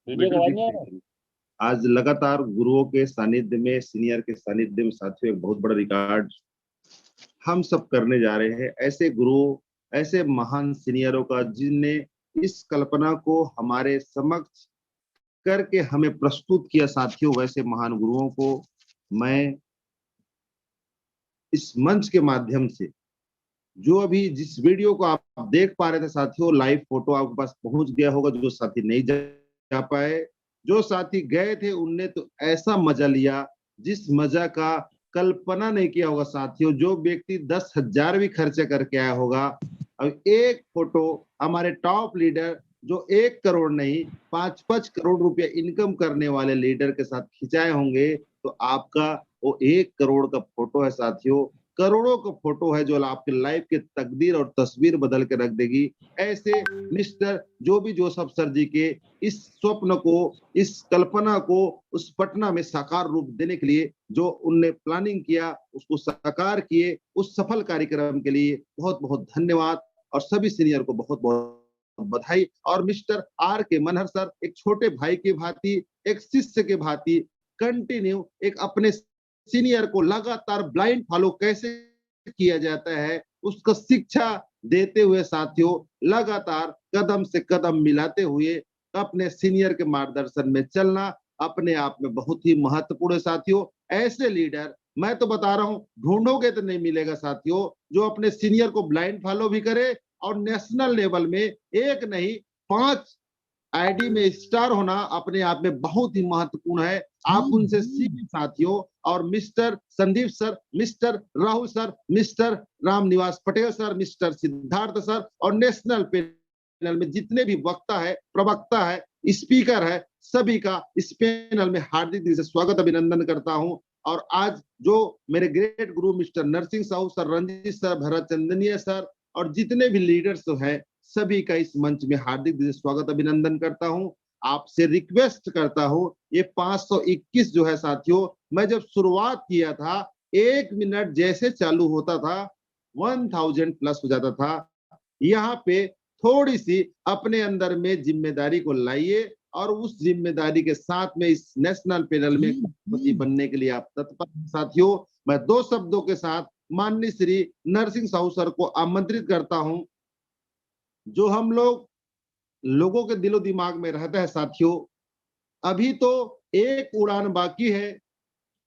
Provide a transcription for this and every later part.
Video का आवाज नहीं आ रहा है? आज लगातार गुरुओं के सानिध्य में, सीनियर के सानिध्य में साथियों एक बहुत बड़ा रिकॉर्ड हम सब करने जा रहे हैं। ऐसे गुरु, ऐसे महान सीनियरों का जिनने इस कल्पना को हमारे समक्ष करके हमें प्रस्तुत किया साथियों, वैसे महान गुरुओं को मैं इस मंच के माध्यम से, जो अभी जिस वीडियो को आप देख पा रहे थे साथियों, लाइव फोटो आपके पास पहुंच गया होगा। जो साथी नहीं जा पाए, जो साथी गए थे, उनने तो ऐसा मजा लिया जिस मजा का कल्पना नहीं किया होगा साथियों। जो व्यक्ति 10,000 भी खर्चे करके आया होगा, अब एक फोटो हमारे टॉप लीडर जो 1 करोड़ नहीं 5-5 करोड़ रुपया इनकम करने वाले लीडर के साथ खिंचाए होंगे, तो आपका वो 1 करोड़ का फोटो है साथियों, करोड़ों का फोटो है जो आपके लाइफ के तकदीर और तस्वीर बदल के रख देगी। ऐसे मिस्टर जो भी जोसेफ सर जी के इस स्वप्न को, इस कल्पना को उस पटना में साकार रूप देने के लिए जो उनने प्लानिंग किया, उसको साकार किए, उस सफल कार्यक्रम के लिए बहुत बहुत धन्यवाद और सभी सीनियर को बहुत बहुत बधाई। और mister R K Manhar sir एक छोटे भाई की भांति, एक शिष्य के भांति कंटिन्यू एक अपने सीनियर को लगातार ब्लाइंड फॉलो कैसे किया जाता है उसका शिक्षा देते हुए साथियों, लगातार कदम से कदम मिलाते हुए अपने सीनियर के मार्गदर्शन में चलना अपने आप में बहुत ही महत्वपूर्ण है साथियों। ऐसे लीडर मैं तो बता रहा हूं, ढूंढोगे तो नहीं मिलेगा साथियों, जो अपने सीनियर को ब्लाइंड फॉलो भी करे और नेशनल लेवल में एक नहीं 5 आईडी में स्टार होना अपने आप में बहुत ही महत्वपूर्ण है। आप उनसे सीखिए साथियों। और mister Sandeep sir, mister Rahul sir, mister Ramniwas Patel sir, mister Siddharth sir और नेशनल पैनल में जितने भी वक्ता है, प्रवक्ता है, स्पीकर है, सभी का इस पैनल में हार्दिक दिल से स्वागत अभिनंदन करता हूं। और आज जो मेरे great guru Mr Narsingh Sahu sir, Ranjit sir, Bharat Chandaniya sir और जितने भी लीडर्स हैं, सभी का इस मंच में हार्दिक दिल से स्वागत अभिनंदन करता हूं। आपसे रिक्वेस्ट करता हूं, ये 521 जो है साथियों, मैं जब शुरुआत किया था 1 मिनट जैसे चालू होता था 1000 प्लस हो जाता था। यहाँ पे थोड़ी सी अपने अंदर में जिम्मेदारी को लाइए और उस जिम्मेदारी के साथ में इस नेशनल पैनल में बनने के लिए आप तत्पर साथियों। मैं 2 शब्दों के साथ माननीय श्री नरसिंह साहू सर को आमंत्रित करता हूं। जो हम लोगों के दिलो दिमाग में रहता है साथियों, अभी तो एक उड़ान बाकी है,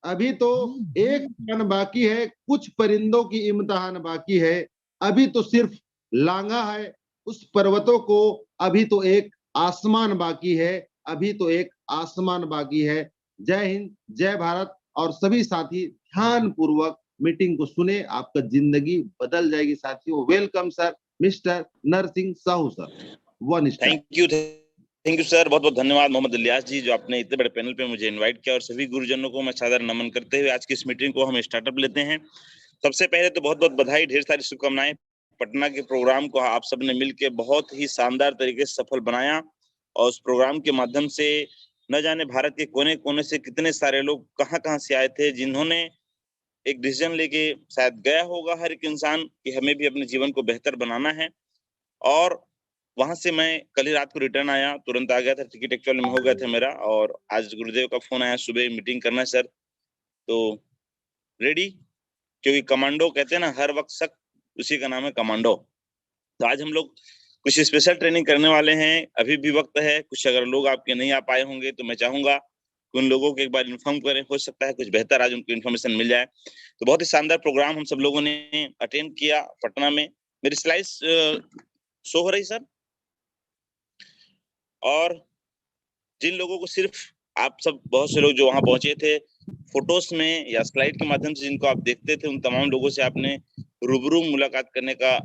अभी तो एक उड़ान बाकी है, कुछ परिंदों की इम्तिहान बाकी है, अभी तो सिर्फ लांगा है उस पर्वतों को, अभी तो एक आसमान बाकी है, अभी तो एक आसमान बाकी है। जय हिंद, जय भारत। और सभी साथी ध्यान पूर्वक मीटिंग को सुने, आपका जिंदगी बदल जाएगी साथियों। Welcome sir, mister Narsingh Sahu sir. Thank you sir, बहुत बहुत धन्यवाद मोहम्मद इलियास जी, जो आपने इतने बड़े पैनल पे मुझे इनवाइट किया। और सभी गुरुजनों को मैं सादर नमन करते हुए आज की इस मीटिंग को हम स्टार्टअप लेते हैं। सबसे पहले तो बहुत बहुत बधाई, ढेर सारी शुभकामनाएं। पटना के प्रोग्राम को आप सबने मिलकर बहुत ही शानदार तरीके से सफल बनाया और उस प्रोग्राम के माध्यम से न जाने भारत के कोने कोने से कितने सारे लोग कहाँ से आए थे, जिन्होंने एक डिसीजन लेके शायद गया होगा हर एक इंसान कि हमें भी अपने जीवन को बेहतर बनाना है। और वहां से मैं कल ही रात को रिटर्न आया, तुरंत आ गया था, टिकट एक्चुअली में हो गया था मेरा। और आज गुरुदेव का फोन आया सुबह मीटिंग करना है सर, तो रेडी, क्योंकि कमांडो कहते हैं ना, हर वक्त शक उसी का नाम है कमांडो। तो आज हम लोग कुछ स्पेशल ट्रेनिंग करने वाले हैं, अभी भी वक्त है। कुछ अगर लोग आपके नहीं आ पाए होंगे तो मैं चाहूंगा कि उन लोगों को एक बार इन्फॉर्म करें, हो सकता है कुछ बेहतर आज उनको इन्फॉर्मेशन मिल जाए। तो बहुत ही शानदार प्रोग्राम हम सब लोगों ने अटेंड किया पटना में। मेरी स्लाइड्स शो हो रही सर? और जिन लोगों को सिर्फ आप सब, बहुत से लोग जो वहां पहुंचे थे, फोटोज में या स्लाइड के माध्यम से जिनको आप देखते थे, उन तमाम लोगों से आपने रूबरू मुलाकात करने का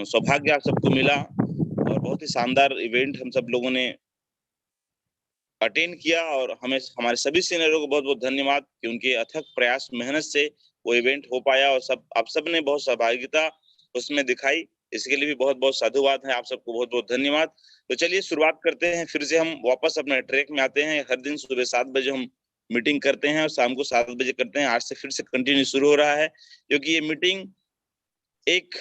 सौभाग्य आप सबको मिला। और बहुत ही शानदार इवेंट हम सब लोगों ने अटेंड किया। और हमें, हमारे सभी सीनियरों को बहुत बहुत धन्यवाद कि उनके अथक प्रयास मेहनत से वो इवेंट हो पाया और सब आप सब ने बहुत सहभागिता उसमें दिखाई। इसके लिए भी बहुत बहुत साधुवाद है, आप सबको बहुत बहुत धन्यवाद। तो चलिए शुरुआत करते हैं, फिर से हम वापस अपने ट्रैक में आते हैं। हर दिन सुबह 7 बजे हम मीटिंग करते हैं और शाम को 7 बजे करते हैं। आज से फिर से कंटिन्यू शुरू हो रहा है, क्योंकि ये मीटिंग एक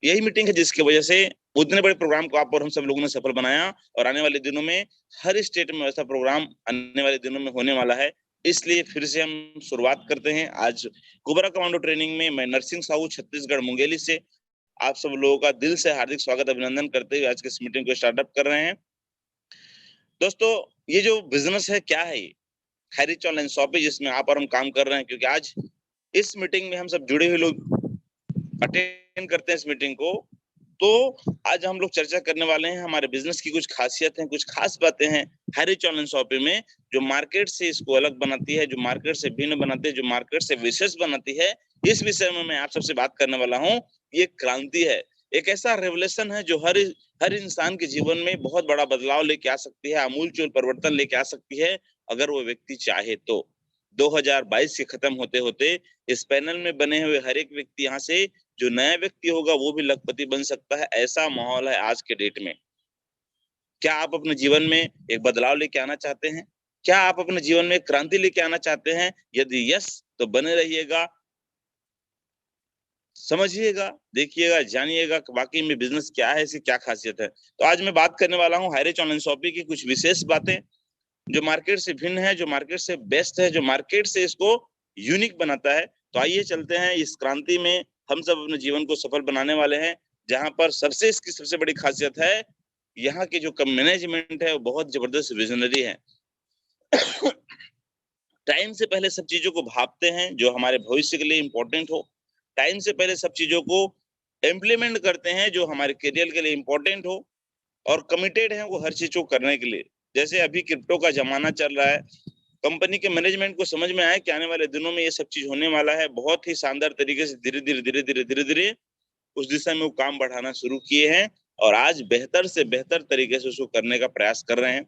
यही मीटिंग है जिसकी वजह से उतने बड़े प्रोग्राम को आप और हम सब लोगों ने सफल बनाया, और आने वाले दिनों में हर स्टेट में ऐसा प्रोग्राम आने वाले दिनों में होने वाला है। इसलिए फिर से हम शुरुआत करते हैं। आज कोबरा कमांडो ट्रेनिंग में मैं नरसिंह साहू छत्तीसगढ़ मुंगेली से आप सब लोगों का दिल से हार्दिक स्वागत अभिनंदन करते हुए आज की इस मीटिंग को स्टार्टअप कर रहे हैं। दोस्तों, ये जो बिजनेस है क्या है, ये हैरिच ऑनलाइन शॉपिंग जिसमें आप और हम काम कर रहे हैं, क्योंकि आज इस मीटिंग में हम सब जुड़े हुए लोग अटेंड करते हैं इस मीटिंग को। तो आज हम लोग चर्चा करने वाले हैं हमारे बिजनेस की कुछ खासियत है, कुछ खास बातें हैं हैरिच ऑनलाइन शॉपिंग में जो मार्केट से इसको अलग बनाती है, जो मार्केट से भिन्न बनाती है, जो मार्केट से विशेष बनाती है। इस विषय में मैं आप सबसे बात करने वाला हूँ। ये क्रांति है, एक ऐसा रेवोल्यूशन है जो हर इंसान के जीवन में बहुत बड़ा बदलाव लेके आ सकती है, आमूलचूल परिवर्तन लेके आ सकती है, अगर वो व्यक्ति चाहे तो। 2022 के खत्म होते होते इस पैनल में बने हुए हर एक व्यक्ति यहाँ से जो नया व्यक्ति होगा वो भी लखपति बन सकता है। ऐसा माहौल है आज के डेट में। क्या आप अपने जीवन में एक बदलाव लेके आना चाहते हैं? क्या आप अपने जीवन में क्रांति लेके आना चाहते हैं? यदि यस, तो बने रहिएगा, समझिएगा, देखिएगा, जानिएगा कि वाकई में बिजनेस क्या है, इसकी क्या खासियत है। तो आज मैं बात करने वाला हूँ हैरिच ऑनलाइन शॉपिंग की कुछ विशेष बातें जो मार्केट से भिन्न है, जो मार्केट से बेस्ट है, जो मार्केट से इसको यूनिक बनाता है। तो आइए चलते हैं इस क्रांति में, हम सब अपने जीवन को सफल बनाने वाले हैं, जहां पर इसकी सबसे बड़ी खासियत है यहाँ की जो मैनेजमेंट है वो बहुत जबरदस्त विजनरी है। टाइम से पहले सब चीजों को भापते हैं जो हमारे भविष्य के लिए इंपॉर्टेंट हो। टाइम से पहले सब चीजों को इम्प्लीमेंट करते हैं जो हमारे करियर के लिए इंपॉर्टेंट हो, और कमिटेड है वो हर चीज को करने के लिए। जैसे अभी क्रिप्टो का जमाना चल रहा है, कंपनी के मैनेजमेंट को समझ में आया कि आने वाले दिनों में ये सब चीज होने वाला है। बहुत ही शानदार तरीके से धीरे धीरे उस दिशा में वो काम बढ़ाना शुरू किए हैं, और आज बेहतर से बेहतर तरीके से उसको करने का प्रयास कर रहे हैं।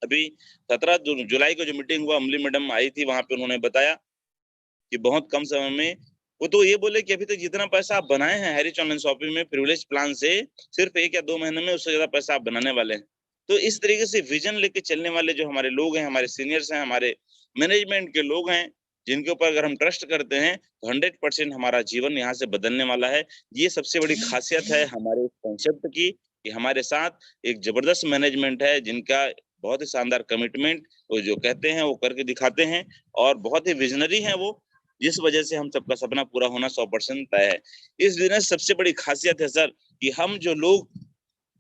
अभी 17 जुलाई को जो मीटिंग हुआ, अमली मैडम आई थी, वहां पे उन्होंने बताया कि बहुत कम समय में वो तो ये बोले कि अभी तक जितना पैसा आप बनाए हैं हैरिच ऑनलाइन शॉपिंग में प्रिविलेज प्लान से, सिर्फ 1 या 2 महीने में उससे ज्यादा पैसा आप बनाने वाले हैं। तो इस तरीके से विजन लेके चलने वाले जो हमारे लोग हैं, हमारे सीनियर्स हैं, हमारे मैनेजमेंट के लोग हैं, जिनके ऊपर अगर हम ट्रस्ट करते हैं तो 100% हमारा जीवन यहाँ से बदलने वाला है। ये सबसे बड़ी खासियत है हमारे कॉन्सेप्ट की कि हमारे साथ एक जबरदस्त मैनेजमेंट है, जिनका बहुत ही शानदार कमिटमेंट, वो जो कहते हैं वो करके दिखाते हैं, और बहुत ही विजनरी है वो, जिस वजह से हम सबका सपना पूरा होना 100% तय है। इस बिजनेस सबसे बड़ी खासियत है सर कि हम जो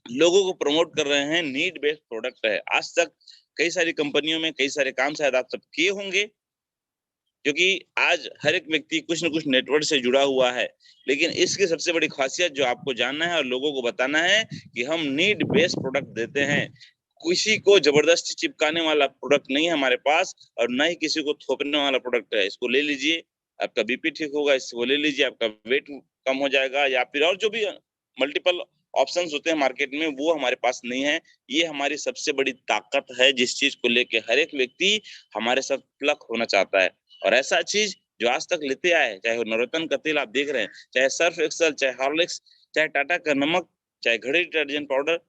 लोगों को प्रमोट कर रहे हैं, नीड बेस्ड प्रोडक्ट है। आज तक कई सारी कंपनियों में कई सारे काम शायद आप सब किए होंगे, क्योंकि आज हर एक व्यक्ति कुछ न कुछ नेटवर्क से जुड़ा हुआ है, लेकिन इसकी सबसे बड़ी खासियत जो आपको जानना है और लोगों को बताना है कि हम नीड बेस्ड प्रोडक्ट देते हैं। किसी को जबरदस्ती चिपकाने वाला प्रोडक्ट नहीं है हमारे पास, और ना ही किसी को थोपने वाला प्रोडक्ट है। इसको ले लीजिए, आपका बीपी ठीक होगा, इसको ले लीजिए, आपका वेट कम हो जाएगा, या फिर और जो भी मल्टीपल ऑप्शंस होते हैं मार्केट में, वो हमारे पास नहीं है। ये हमारी सबसे बड़ी ताकत है, जिस चीज को लेके हर एक व्यक्ति हमारे साथ प्लग होना चाहता है। और ऐसा चीज जो आज तक लेते आए, चाहे वो नवरत्न का तेल आप देख रहे हैं, चाहे सर्फ एक्सल, चाहे हॉर्लिक्स, चाहे टाटा का नमक, चाहे घड़ी डिटर्जेंट पाउडर,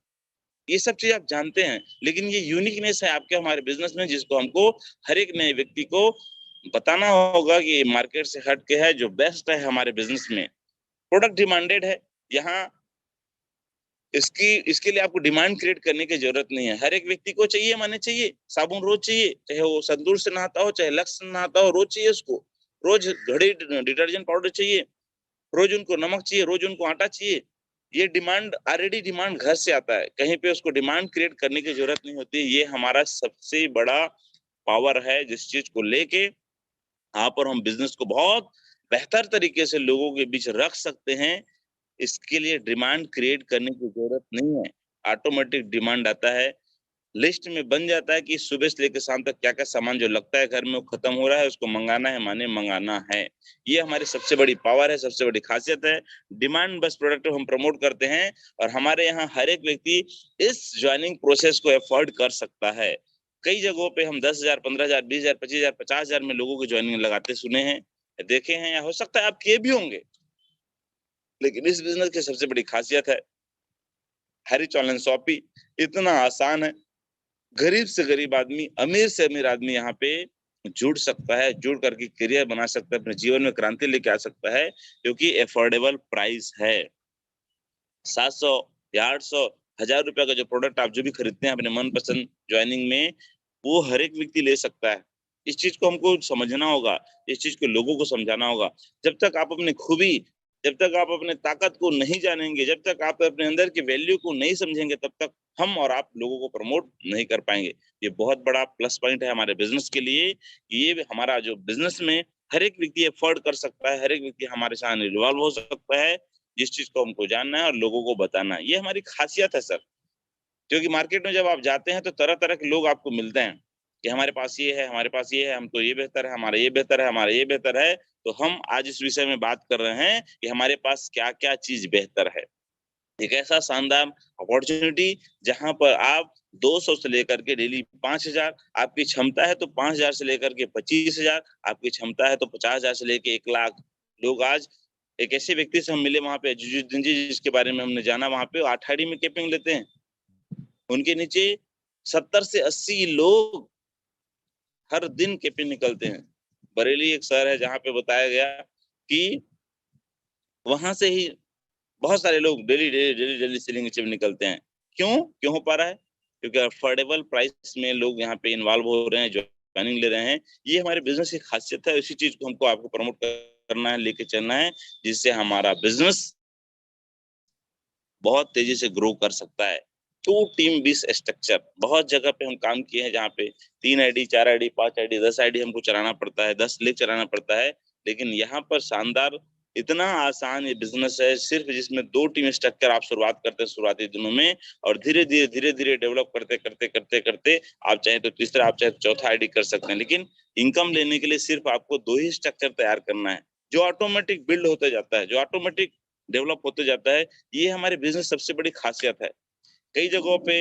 ये सब चीज आप जानते हैं, लेकिन ये यूनिकनेस है आपके हमारे बिजनेस में, जिसको हमको हर एक नए व्यक्ति को बताना होगा कि मार्केट से हट के है, जो बेस्ट है हमारे बिजनेस में। प्रोडक्ट डिमांडेड है यहाँ, इसके लिए आपको डिमांड क्रिएट करने की जरूरत नहीं है। हर एक व्यक्ति को चाहिए, माने चाहिए साबुन रोज चाहिए, चाहे वो संतूर से नहाता हो, चाहे लक्स से नहाता हो, रोज चाहिए उसको। रोज घड़ी डिटर्जेंट पाउडर चाहिए, रोज उनको नमक चाहिए, रोज उनको आटा चाहिए। ये डिमांड ऑलरेडी डिमांड घर से आता है, कहीं पे उसको डिमांड क्रिएट करने की जरूरत नहीं होती। ये हमारा सबसे बड़ा पावर है, जिस चीज को लेके आप और हम बिजनेस को बहुत बेहतर तरीके से लोगों के बीच रख सकते हैं। इसके लिए डिमांड क्रिएट करने की जरूरत नहीं है, ऑटोमेटिक डिमांड आता है, लिस्ट में बन जाता है कि सुबह से लेकर शाम तक क्या क्या सामान जो लगता है घर में वो खत्म हो रहा है, उसको मंगाना है, माने मंगाना है। ये हमारी सबसे बड़ी पावर है, सबसे बड़ी खासियत है। डिमांड बस प्रोडक्ट हम प्रमोट करते हैं, और हमारे यहाँ हर एक व्यक्ति इस ज्वाइनिंग प्रोसेस को एफोर्ड कर सकता है। कई जगहों पे हम 10,000, 15,000, 20,000, 25,000, 50,000 में लोगों की ज्वाइनिंग लगाते सुने हैं, देखे हैं, या हो सकता है आप किए भी होंगे। लेकिन इस बिजनेस की सबसे बड़ी खासियत है हैरिच ऑनलाइन शॉपिंग इतना आसान है, गरीब से गरीब आदमी, अमीर से अमीर आदमी यहाँ पे जुड़ सकता है, जुड़ करके करियर बना सकता है, अपने जीवन में क्रांति लेके आ सकता है, क्योंकि एफोर्डेबल प्राइस है। 700 या 800 1000 रुपए का जो प्रोडक्ट आप जो भी खरीदते हैं अपने मनपसंद ज्वाइनिंग में, वो हर एक व्यक्ति ले सकता है। इस चीज को हमको समझना होगा, इस चीज को लोगों को समझाना होगा। जब तक आप अपनी खूबी, जब तक आप अपने ताकत को नहीं जानेंगे, जब तक आप अपने अंदर की वैल्यू को नहीं समझेंगे, तब तक हम और आप लोगों को प्रमोट नहीं कर पाएंगे। ये बहुत बड़ा प्लस पॉइंट है हमारे बिजनेस के लिए। ये हमारा जो बिजनेस में हर एक व्यक्ति अफोर्ड कर सकता है, हर एक व्यक्ति हमारे साथ इन्वॉल्व हो सकता है, जिस चीज को हमको जानना है और लोगों को बताना है। ये हमारी खासियत है सर। क्योंकि मार्केट में जब आप जाते हैं तो तरह तरह के लोग आपको मिलते हैं कि हमारे पास ये है, हमारे पास ये है, हम तो ये बेहतर है, हमारा ये बेहतर है, हमारा ये बेहतर है। तो हम आज इस विषय में बात कर रहे हैं कि हमारे पास क्या क्या चीज बेहतर है। एक ऐसा शानदार अपॉर्चुनिटी जहां पर आप 200 से लेकर के डेली 5000, आपकी क्षमता है तो 5000 से लेकर के 25000, आपकी क्षमता है तो 50000 से लेकर 1 लाख लोग। आज एक ऐसे व्यक्ति से हम मिले वहां पे अजीजुद्दीन जी, जिसके बारे में हमने जाना, वहां पे 8 आईडी में कैपिंग लेते हैं। उनके नीचे 70 से 80 लोग हर दिन कैपिंग निकलते हैं। बरेली एक शहर है जहाँ पे बताया गया कि वहां से ही बहुत सारे लोग daily daily daily daily selling achieve निकलते हैं। क्यों हो पा रहा है? क्योंकि अफोर्डेबल प्राइस में लोग यहाँ पे इन्वॉल्व हो रहे हैं, ज्वाइनिंग ले रहे हैं। ये हमारे बिजनेस की खासियत है। इसी चीज को हमको आपको प्रमोट करना है, लेके चलना है, जिससे हमारा बिजनेस बहुत तेजी से ग्रो कर सकता है। टू टीम बेस स्ट्रक्चर बहुत जगह पे हम काम किए हैं, जहाँ पे 3 आईडी 4 आईडी 5 आईडी 10 आईडी हमको चलाना पड़ता है, 10 लेग चलाना पड़ता है। लेकिन यहाँ पर शानदार, इतना आसान ये बिजनेस है सिर्फ, जिसमें 2 टीम स्ट्रक्चर आप शुरुआत करते हैं शुरुआती दिनों में, और धीरे धीरे डेवलप करते करते करते करते आप चाहे तो तीसरा, आप चाहे तो चौथा आईडी कर सकते हैं। लेकिन इनकम लेने के लिए सिर्फ आपको 2 ही स्ट्रक्चर तैयार करना है, जो ऑटोमेटिक बिल्ड होते जाता है, जो ऑटोमेटिक डेवलप होते जाता है। ये हमारे बिजनेस सबसे बड़ी खासियत है। कई जगहों पे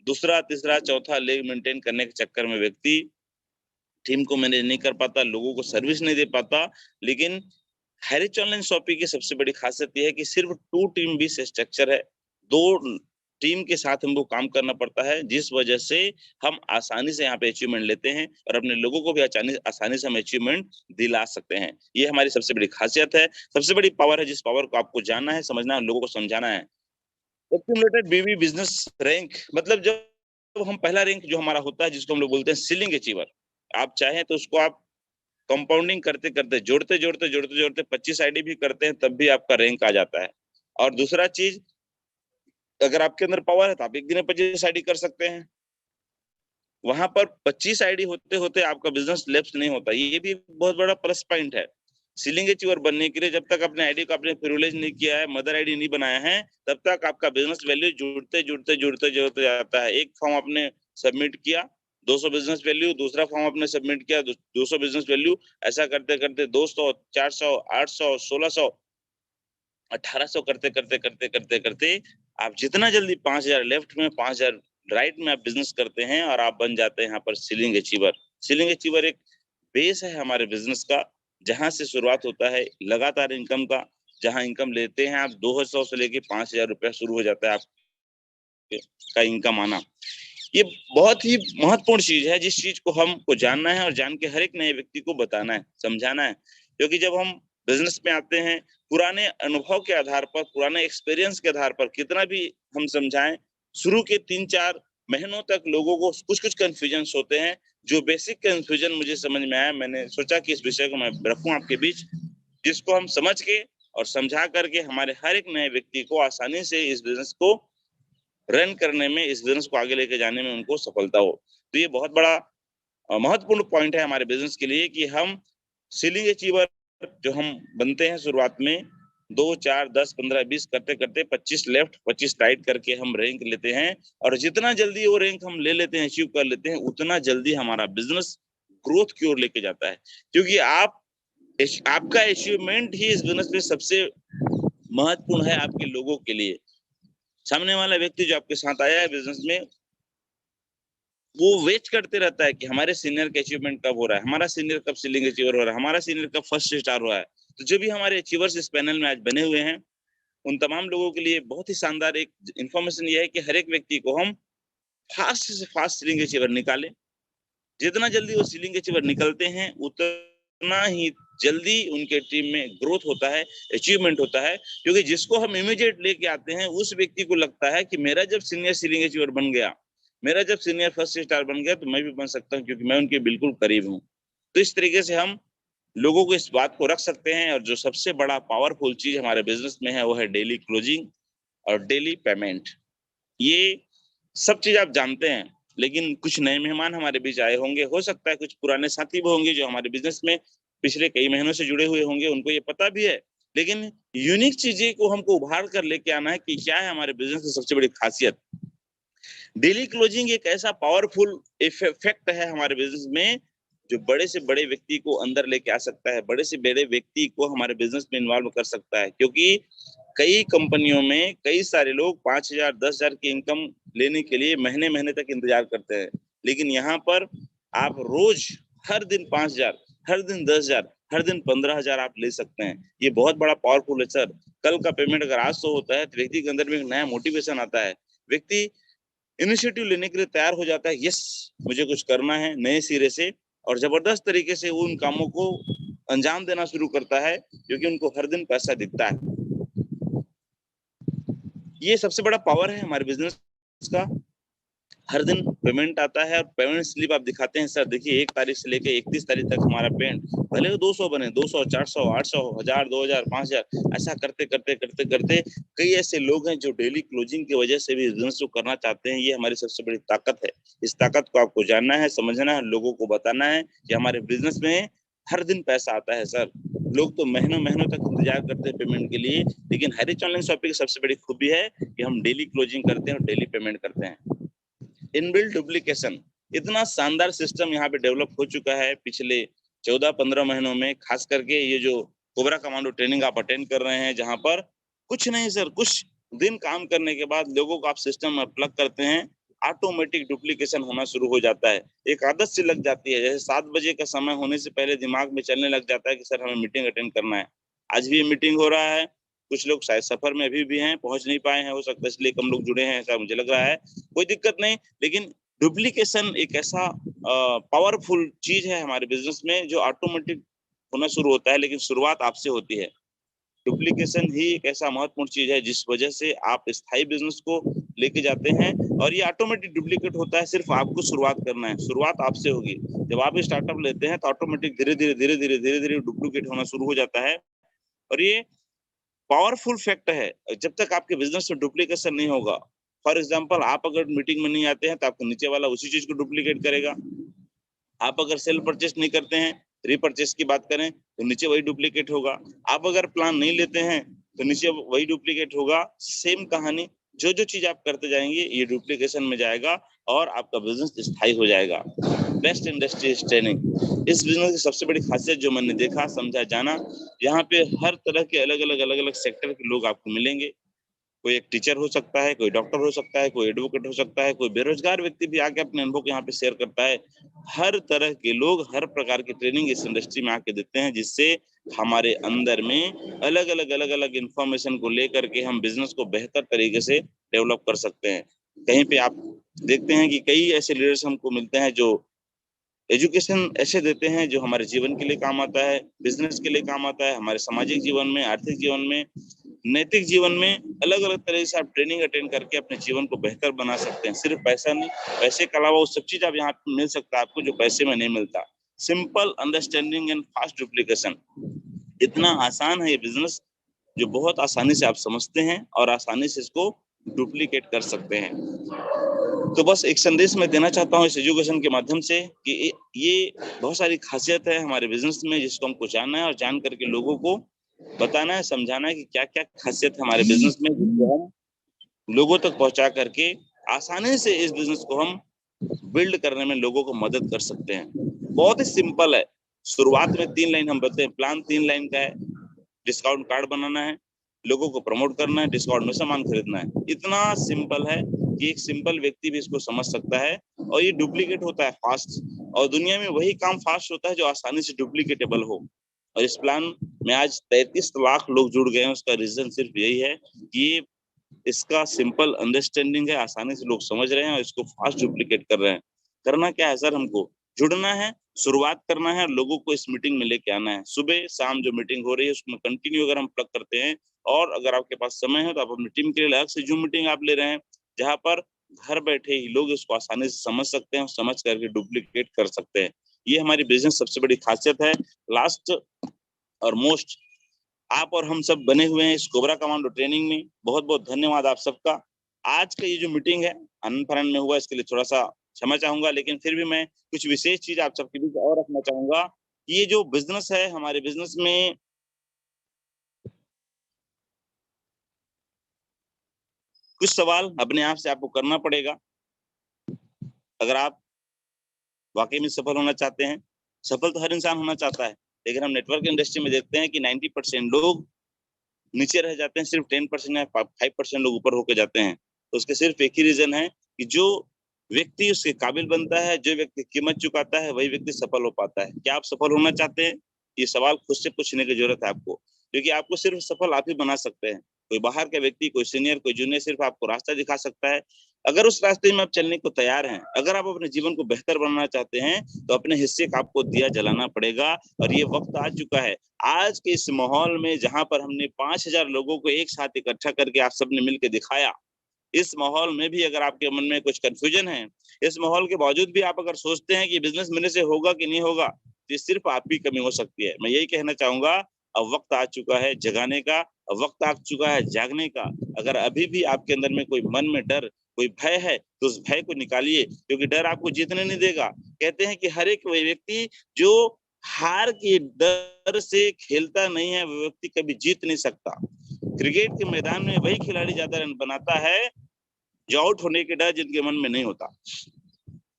दूसरा तीसरा चौथा लेग मेंटेन करने के चक्कर में व्यक्ति टीम को मैनेज नहीं कर पाता, लोगों को सर्विस नहीं दे पाता। लेकिन हैरिच ऑनलाइन शॉपिंग की सबसे बड़ी खासियत यह है कि सिर्फ 2 टीम बेस स्ट्रक्चर है, 2 टीम के साथ हमको काम करना पड़ता है, जिस वजह से हम आसानी से यहाँ पे अचीवमेंट लेते हैं और अपने लोगों को भी आसानी से हम अचीवमेंट दिला सकते हैं। ये हमारी सबसे बड़ी खासियत है, सबसे बड़ी पावर है, जिस पावर को आपको जानना है, समझना है, लोगों को समझाना है। एक्यूमुलेटेड बीवी बिजनेस रैंक मतलब जब हम पहला रैंक जो हमारा होता है, जिसको हम लोग बोलते हैं सीलिंग अचीवर, आप चाहें तो उसको आप कंपाउंडिंग करते करते जोड़ते 25 आईडी भी करते हैं, तब भी आपका रैंक आ जाता है। और दूसरा चीज, अगर आपके अंदर पावर है तो आप एक दिन में 25 आईडी कर सकते हैं। वहां पर 25 आईडी होते होते आपका बिजनेस लेफ्ट नहीं होता। ये भी बहुत बड़ा प्लस पॉइंट है। सीलिंग अचीवर बनने के लिए जब तक अपने आईडी को आपने प्रिविलेज नहीं किया है, मदर आईडी नहीं बनाया है, तब तक आपका बिजनेस वैल्यू जुड़ते जाता है। एक फॉर्म आपने सबमिट किया 200 बिजनेस वैल्यू, दूसरा फॉर्म आपने सबमिट किया 200 बिजनेस वैल्यू, ऐसा करते करते 200 400 800 1600 1800 करते करते करते करते करते आप जितना जल्दी 5000 लेफ्ट में 5000 राइट में आप बिजनेस करते हैं, और आप बन जाते हैं यहाँ पर सीलिंग अचीवर। सीलिंग अचीवर एक बेस है हमारे बिजनेस का, जहां से शुरुआत होता है लगातार इनकम का। जहां इनकम लेते हैं आप 200 से लेके 5000 रुपया शुरू हो जाता है आपका इनकम आना। ये बहुत ही महत्वपूर्ण चीज है, जिस चीज को हमको जानना है और जान के हर एक नए व्यक्ति को बताना है, समझाना है। क्योंकि जब हम बिजनेस में आते हैं, पुराने अनुभव के आधार पर, पुराने एक्सपीरियंस के आधार पर कितना भी हम समझाएं, शुरू के 3-4 महीनों तक लोगों को कुछ कुछ कंफ्यूजन होते हैं। जो बेसिक कंफ्यूजन मुझे समझ में आया, मैंने सोचा कि इस विषय को मैं रखूं आपके बीच, जिसको हम समझ के और समझा करके हमारे हर एक नए व्यक्ति को आसानी से इस बिजनेस को रन करने में, इस बिजनेस को आगे लेके जाने में उनको सफलता हो। तो ये बहुत बड़ा महत्वपूर्ण पॉइंट है हमारे बिजनेस के लिए कि हम सीलिंग अचीवर जो हम बनते हैं शुरुआत में 2 4 10 15 20 करते करते 25 लेफ्ट 25 राइट करके हम रैंक लेते हैं। और जितना जल्दी वो रैंक हम ले लेते हैं, अचीव कर लेते हैं, उतना जल्दी हमारा बिजनेस ग्रोथ की ओर लेके जाता है। क्योंकि आपका अचीवमेंट ही इस बिजनेस में सबसे महत्वपूर्ण है आपके लोगों के लिए। सामने वाला व्यक्ति जो आपके साथ आया है बिजनेस में, वो वेट करते रहता है कि हमारे सीनियर का अचीवमेंट कब हो रहा है, हमारा सीनियर कब सीलिंग अचीवर हो रहा है, हमारा सीनियर कब फर्स्ट स्टार हो रहा है। तो जो भी हमारे अचीवर्स इस पैनल में आज बने हुए हैं, उन तमाम लोगों के लिए बहुत ही शानदार एक इन्फॉर्मेशन ये है कि हर एक व्यक्ति को हम फास्ट से फास्ट सीलिंग अचीवर निकालें। जितना जल्दी वो सीलिंग अचीवर निकलते हैं, उतना ही जल्दी उनके टीम में ग्रोथ होता है, अचीवमेंट होता है। क्योंकि जिसको हम इमीडिएट लेके आते हैं उस व्यक्ति को लगता है कि मेरा जब सीनियर सीलिंग अचीवर बन गया, मेरा जब सीनियर फर्स्ट स्टार बन गया, तो मैं भी बन सकता हूँ, क्योंकि मैं उनके बिल्कुल करीब हूँ। तो इस तरीके से हम लोगों को इस बात को रख सकते हैं। और जो सबसे बड़ा पावरफुल चीज हमारे बिजनेस में है वो है डेली क्लोजिंग और डेली पेमेंट। ये सब चीज आप जानते हैं, लेकिन कुछ नए मेहमान हमारे बीच आए होंगे, हो सकता है कुछ पुराने साथी भी होंगे जो हमारे बिजनेस में पिछले कई महीनों से जुड़े हुए होंगे, उनको ये पता भी है। लेकिन यूनिक चीजें को हमको उभार कर लेके आना है कि क्या है हमारे बिजनेस की सबसे बड़ी खासियत। डेली क्लोजिंग एक ऐसा पावरफुल इफेक्ट है हमारे बिजनेस में, जो बड़े से बड़े व्यक्ति को अंदर लेके आ सकता है, बड़े से बड़े व्यक्ति को हमारे बिजनेस में इन्वॉल्व कर सकता है। क्योंकि कई कंपनियों में कई सारे लोग 5,000 10,000 की इनकम लेने के लिए महीने महीने तक इंतजार करते हैं, लेकिन यहाँ पर आप रोज हर दिन 5,000, हर दिन 10,000, हर दिन 15,000 आप ले सकते हैं। ये बहुत बड़ा पावरफुल है सर। कल का पेमेंट अगर आज 100 होता है तो व्यक्ति के अंदर में एक नया मोटिवेशन आता है, व्यक्ति इनिशिएटिव लेने के लिए तैयार हो जाता है, यस मुझे कुछ करना है नए सिरे से, और जबरदस्त तरीके से उन कामों को अंजाम देना शुरू करता है, क्योंकि उनको हर दिन पैसा दिखता है। ये सबसे बड़ा पावर है हमारे बिजनेस का। हर दिन पेमेंट आता है और पेमेंट स्लिप आप दिखाते हैं सर, देखिए 1 तारीख से लेके 31 तारीख तक हमारा पेमेंट, भले वो 200 बने, 200, 400, 800, 1000, 2000, 5000, ऐसा करते करते करते करते कई ऐसे लोग हैं जो डेली क्लोजिंग की वजह से भी बिजनेस को करना चाहते हैं। ये हमारी सबसे बड़ी ताकत है। इस ताकत को आपको जानना है, समझना है, लोगों को बताना है कि हमारे बिजनेस में हर दिन पैसा आता है सर। लोग तो महीनों महीनों तक इंतजार करते हैं पेमेंट के लिए, लेकिन हरीश ऑनलाइन शॉपिंग की सबसे बड़ी खूबी है कि हम डेली क्लोजिंग करते हैं और डेली पेमेंट करते हैं। इनबिल्ट डुप्लीकेशन, इतना शानदार सिस्टम यहाँ पे डेवलप हो चुका है पिछले 14-15 महीनों में। खास करके ये जो कोबरा कमांडो ट्रेनिंग आप अटेंड कर रहे हैं, जहां पर कुछ नहीं सर, कुछ दिन काम करने के बाद लोगों को आप सिस्टम में प्लग करते हैं, ऑटोमेटिक डुप्लीकेशन होना शुरू हो जाता है। एक आदत सी लग जाती है, जैसे 7 बजे का समय होने से पहले दिमाग में चलने लग जाता है कि सर हमें मीटिंग अटेंड करना है। आज भी मीटिंग हो रहा है, कुछ लोग शायद सफर में अभी भी हैं, पहुंच नहीं पाए हैं, हो सकता है इसलिए कम लोग जुड़े हैं, ऐसा मुझे लग रहा है। कोई दिक्कत नहीं, लेकिन डुप्लीकेशन एक ऐसा पावरफुल चीज है हमारे बिजनेस में जो ऑटोमेटिक होना शुरू होता है, लेकिन शुरुआत आपसे होती है। डुप्लीकेशन ही एक ऐसा महत्वपूर्ण चीज है जिस वजह से आप स्थायी बिजनेस को लेके जाते हैं, और ये ऑटोमेटिक डुप्लीकेट होता है। सिर्फ आपको शुरुआत करना है, शुरुआत आपसे होगी। जब आप स्टार्टअप लेते हैं तो ऑटोमेटिक धीरे धीरे धीरे धीरे धीरे धीरे डुप्लीकेट होना शुरू हो जाता है, और ये पावरफुल फैक्ट है। जब तक आपके बिजनेस में डुप्लीकेशन नहीं होगा, फॉर एग्जांपल आप अगर मीटिंग में नहीं आते हैं तो आपको नीचे वाला उसी चीज को डुप्लीकेट करेगा। आप अगर सेल परचेस नहीं करते हैं, रीपरचेस की बात करें तो नीचे वही डुप्लीकेट होगा। आप अगर प्लान नहीं लेते हैं तो नीचे वही डुप्लीकेट होगा। सेम कहानी, जो जो चीज आप करते जाएंगे ये डुप्लीकेशन में जाएगा और आपका बिजनेस स्थायी हो जाएगा। बेस्ट इंडस्ट्री ट्रेनिंग, इस बिजनेस की सबसे बड़ी खासियत जो मैंने देखा, समझा, जाना, यहाँ पे हर तरह के अलग अलग सेक्टर के लोग आपको मिलेंगे। कोई एक टीचर हो सकता है, कोई डॉक्टर हो सकता है, कोई एडवोकेट हो सकता है, कोई बेरोजगार व्यक्ति भी आके अपने अनुभव को यहाँ पे शेयर करता है। हर तरह के लोग हर प्रकार की ट्रेनिंग इस इंडस्ट्री में आके देते हैं, जिससे हमारे अंदर में अलग अलग इंफॉर्मेशन को लेकर के हम बिजनेस को बेहतर तरीके से डेवलप कर सकते हैं। कहीं पे आप देखते हैं कि कई ऐसे लीडर्स हमको मिलते हैं जो एजुकेशन ऐसे देते हैं जो हमारे जीवन के लिए काम आता है, बिजनेस के लिए काम आता है, हमारे सामाजिक जीवन में, आर्थिक जीवन में, नैतिक जीवन में। अलग अलग तरह से आप ट्रेनिंग अटेंड करके अपने जीवन को बेहतर बना सकते हैं। सिर्फ पैसा नहीं, पैसे के अलावा वो सब चीज आप यहाँ पे मिल सकता है आपको जो पैसे में नहीं मिलता। Simple understanding and fast duplication, इतना आसान है ये बिजनेस जो बहुत आसानी से आप समझते हैं और आसानी से इसको डुप्लीकेट कर सकते हैं। तो बस एक संदेश मैं देना चाहता हूँ इस एजुकेशन के माध्यम से कि ये बहुत सारी खासियत है हमारे बिजनेस में, जिसको हमको जानना है और जान करके लोगों को बताना है, समझाना है कि क्या क्या खासियत है हमारे बिजनेस में, जिसको हम लोगों तक पहुंचा करके आसानी से इस बिजनेस को हम बिल्ड करने में लोगों को मदद कर सकते हैं। बहुत ही सिंपल है। शुरुआत में 3 लाइन हम बताते हैं, प्लान 3 लाइन का है। डिस्काउंट कार्ड बनाना है, लोगों को प्रमोट करना है, डिस्काउंट में सामान खरीदना है। इतना सिंपल है कि एक सिंपल व्यक्ति भी इसको समझ सकता है, और ये डुप्लीकेट होता है फास्ट, और दुनिया में वही काम फास्ट होता है जो आसानी से डुप्लीकेटेबल हो। और इस प्लान में आज 33 लाख लोग जुड़ गए हैं। उसका रीजन सिर्फ यही है कि इसका सिंपल अंडरस्टैंडिंग है, आसानी से लोग समझ रहे हैं और इसको फास्ट डुप्लीकेट कर रहे हैं। करना क्या है सर, हमको जुड़ना है शुरुआत करना है, लोगों को इस मीटिंग में लेके आना है। सुबह शाम जो मीटिंग हो रही है उसमें कंटिन्यू अगर हम प्लग करते हैं, और अगर आपके पास समय है तो आप अपनी टीम के लिए अलग से जूम मीटिंग आप ले रहे हैं, जहां पर घर बैठे ही लोग इसको आसानी से समझ सकते हैं और समझ करके डुप्लीकेट कर सकते हैं। ये हमारी बिजनेस सबसे बड़ी खासियत है। लास्ट और मोस्ट, आप और हम सब बने हुए हैं इस कोबरा कमांडो ट्रेनिंग में। बहुत बहुत धन्यवाद आप सबका। आज का ये जो मीटिंग है आनंद फानंद में हुआ, इसके लिए थोड़ा सा क्षमा चाहूंगा, लेकिन फिर भी मैं कुछ विशेष चीज आप सबके बीच और रखना चाहूंगा कि ये जो बिजनेस है, हमारे बिजनेस में कुछ सवाल अपने आप से आपको करना पड़ेगा अगर आप वाकई में सफल होना चाहते हैं। सफल तो हर इंसान होना चाहता है, लेकिन हम नेटवर्क इंडस्ट्री में देखते हैं कि 90% लोग नीचे रह जाते हैं, सिर्फ 10% या 5% लोग ऊपर होके जाते हैं। तो उसके सिर्फ एक ही रीजन है कि जो व्यक्ति उसके काबिल बनता है, जो व्यक्ति कीमत चुकाता है, वही व्यक्ति सफल हो पाता है। क्या आप सफल होना चाहते हैं? ये सवाल खुद से पूछने की जरूरत है आपको, क्योंकि आपको सिर्फ सफल आप ही बना सकते हैं। कोई बाहर का व्यक्ति, कोई सीनियर, कोई जूनियर सिर्फ आपको रास्ता दिखा सकता है। अगर उस रास्ते में आप चलने को तैयार हैं, अगर आप अपने जीवन को बेहतर बनाना चाहते हैं, तो अपने हिस्से का आपको दिया जलाना पड़ेगा। और ये वक्त आ चुका है। आज के इस माहौल में जहां पर हमने 5000 लोगों को एक साथ इकट्ठा करके आप सबने मिलकर दिखाया, इस माहौल में भी अगर आपके मन में कुछ कंफ्यूजन है, इस माहौल के बावजूद भी आप अगर सोचते हैं कि बिजनेस मेरे से होगा कि नहीं होगा, तो सिर्फ आप ही कमी हो सकती है। मैं यही कहना चाहूंगा, अब वक्त आ चुका है जगाने का, अब वक्त आ चुका है जागने का। अगर अभी भी आपके अंदर में कोई मन में डर, कोई भय है, तो उस भय को निकालिए, क्योंकि डर आपको जीतने नहीं देगा। कहते हैं कि हर एक व्यक्ति जो हार के डर से खेलता नहीं है, वो व्यक्ति कभी जीत नहीं सकता। क्रिकेट के मैदान में वही खिलाड़ी ज्यादा रन बनाता है जो आउट होने के डर जिनके मन में नहीं होता।